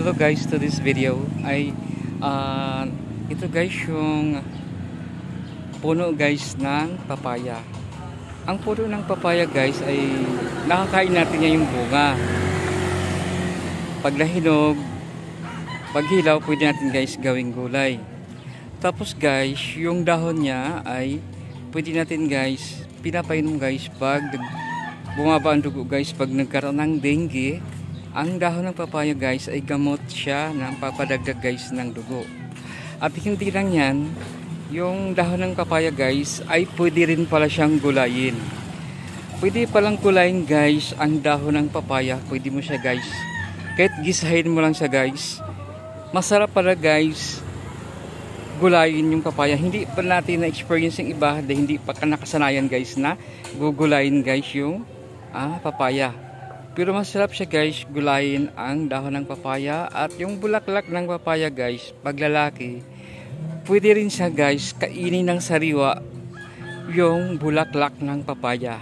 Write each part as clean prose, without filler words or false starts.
Hello guys, to this video ay ito guys yung puno guys ng papaya. Ang puno ng papaya guys ay nakakain natin niya yung bunga. Pag nahinog, pag hilaw, pwede natin guys gawing gulay. Tapos guys, yung dahon niya ay pwede natin guys pinapainom guys pag bumaba ang dugo guys, pag nagkaroon ng dengue. Ang dahon ng papaya guys ay gamot siya ng papadagdag guys ng dugo. At hindi lang yan, yung dahon ng papaya guys ay pwede rin pala siyang gulayin. Pwede palang gulayin guys ang dahon ng papaya. Pwede mo siya guys, kahit gisahin mo lang siya guys, masarap pala guys gulayin yung papaya. Hindi pa natin na-experience yung iba dahil hindi pa nakasanayan guys na gugulayin guys yung papaya. Pero masarap siya guys gulayin ang dahon ng papaya. At yung bulaklak ng papaya guys, pag lalaki, pwede rin siya guys kainin ng sariwa yung bulaklak ng papaya.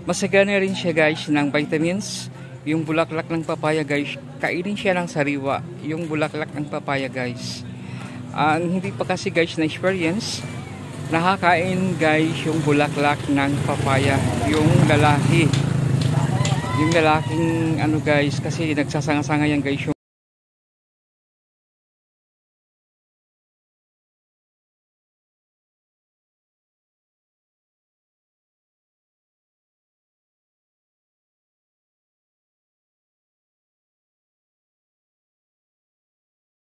Masagana rin siya guys ng vitamins. Yung bulaklak ng papaya guys, kainin siya ng sariwa yung bulaklak ng papaya guys. Ang hindi pa kasi guys na experience, nakakain guys yung bulaklak ng papaya yung lalaki. Yung lalaking guys, kasi nagsasanga-sanga yan guys yung